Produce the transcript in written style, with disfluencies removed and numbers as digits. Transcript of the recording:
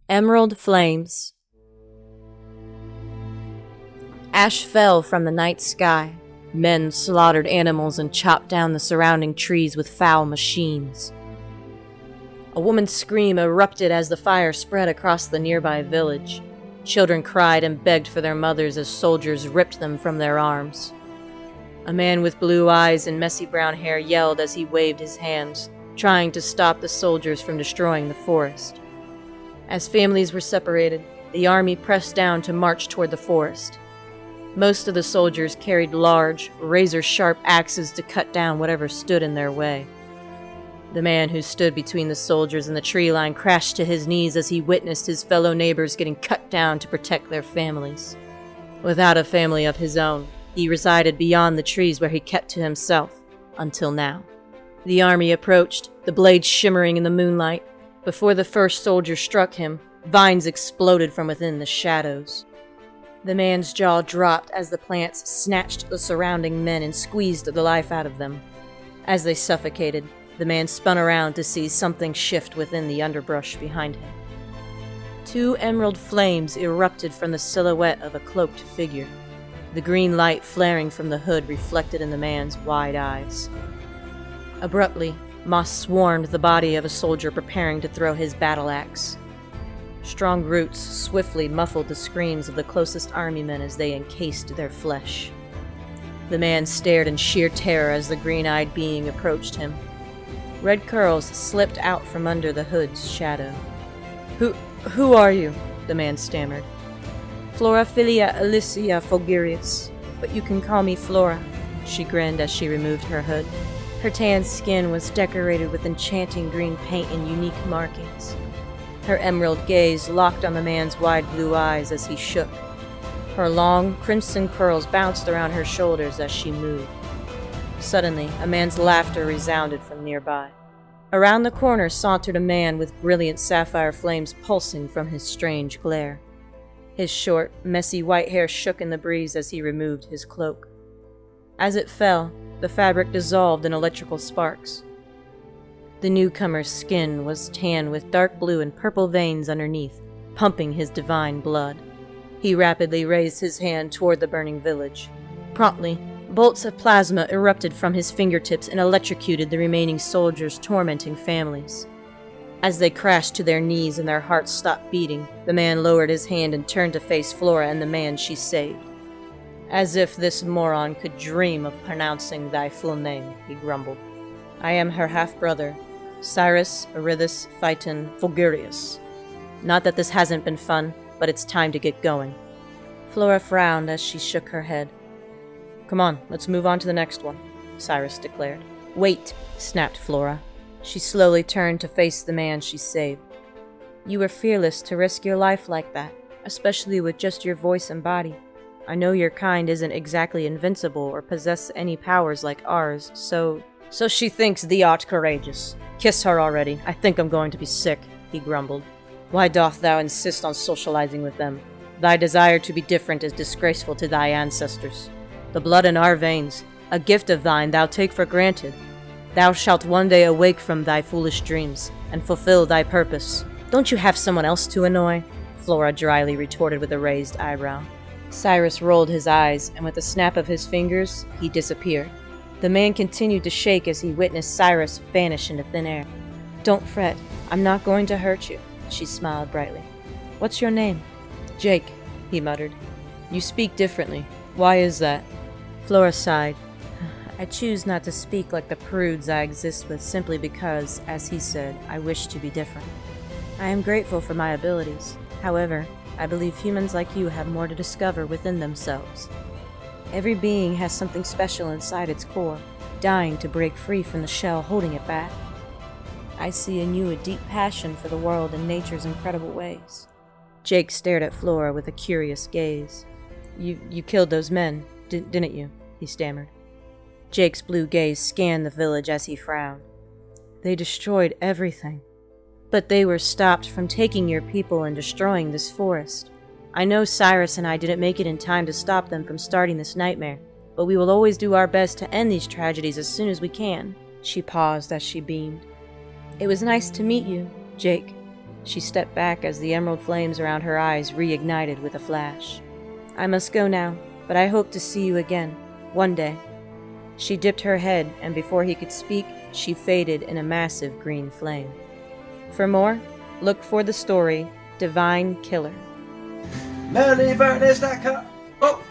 Emerald flames. Ash fell from the night sky. Men slaughtered animals and chopped down the surrounding trees with foul machines. A woman's scream erupted as the fire spread across the nearby village. Children cried and begged for their mothers as soldiers ripped them from their arms. A man with blue eyes and messy brown hair yelled as he waved his hands, trying to stop the soldiers from destroying the forest. As families were separated, the army pressed down to march toward the forest. Most of the soldiers carried large, razor-sharp axes to cut down whatever stood in their way. The man who stood between the soldiers and the tree line crashed to his knees as he witnessed his fellow neighbors getting cut down to protect their families. Without a family of his own, he resided beyond the trees where he kept to himself, until now. The army approached, the blades shimmering in the moonlight. Before the first soldier struck him, vines exploded from within the shadows. The man's jaw dropped as the plants snatched the surrounding men and squeezed the life out of them. As they suffocated, the man spun around to see something shift within the underbrush behind him. 2 emerald flames erupted from the silhouette of a cloaked figure. The green light flaring from the hood reflected in the man's wide eyes. Abruptly, moss swarmed the body of a soldier preparing to throw his battle axe. Strong roots swiftly muffled the screams of the closest army men as they encased their flesh. The man stared in sheer terror as the green-eyed being approached him. Red curls slipped out from under the hood's shadow. Who are you?" the man stammered. "Flora Filia Alicia Fulgurius, but you can call me Flora," she grinned as she removed her hood. Her tan skin was decorated with enchanting green paint and unique markings. Her emerald gaze locked on the man's wide blue eyes as he shook. Her long, crimson curls bounced around her shoulders as she moved. Suddenly, a man's laughter resounded from nearby. Around the corner sauntered a man with brilliant sapphire flames pulsing from his strange glare. His short, messy white hair shook in the breeze as he removed his cloak. As it fell, the fabric dissolved in electrical sparks. The newcomer's skin was tan with dark blue and purple veins underneath, pumping his divine blood. He rapidly raised his hand toward the burning village. Promptly, bolts of plasma erupted from his fingertips and electrocuted the remaining soldiers' tormenting families. As they crashed to their knees and their hearts stopped beating, the man lowered his hand and turned to face Flora and the man she saved. "As if this moron could dream of pronouncing thy full name," he grumbled. "I am her half-brother, Cyrus Arithus Phaeton Fulgurius. Not that this hasn't been fun, but it's time to get going." Flora frowned as she shook her head. "Come on, let's move on to the next one," Cyrus declared. "Wait," snapped Flora. She slowly turned to face the man she saved. "You were fearless to risk your life like that, especially with just your voice and body. I know your kind isn't exactly invincible or possess any powers like ours, so she thinks thee art courageous. Kiss her already. I think I'm going to be sick," he grumbled. "Why doth thou insist on socializing with them? Thy desire to be different is disgraceful to thy ancestors. The blood in our veins, a gift of thine thou take for granted. Thou shalt one day awake from thy foolish dreams and fulfill thy purpose. Don't you have someone else to annoy?" Flora dryly retorted with a raised eyebrow. Cyrus rolled his eyes, and with a snap of his fingers, he disappeared. The man continued to shake as he witnessed Cyrus vanish into thin air. "Don't fret, I'm not going to hurt you," she smiled brightly. "What's your name?" "Jake," he muttered. "You speak differently. Why is that?" Flora sighed. "I choose not to speak like the prudes I exist with simply because, as he said, I wish to be different. I am grateful for my abilities. However, I believe humans like you have more to discover within themselves. Every being has something special inside its core, dying to break free from the shell holding it back. I see in you a deep passion for the world and nature's incredible ways." Jake stared at Flora with a curious gaze. You killed those men, didn't you?" he stammered. Jake's blue gaze scanned the village as he frowned. "They destroyed everything. But they were stopped from taking your people and destroying this forest. I know Cyrus and I didn't make it in time to stop them from starting this nightmare, but we will always do our best to end these tragedies as soon as we can." She paused as she beamed. "It was nice to meet you, Jake. She stepped back as the emerald flames around her eyes reignited with a flash. I must go now, but I hope to see you again, one day. She dipped her head, and before he could speak, she faded in a massive green flame. For more, look for the story Divine Killer. Mellyvernis.com. Oh!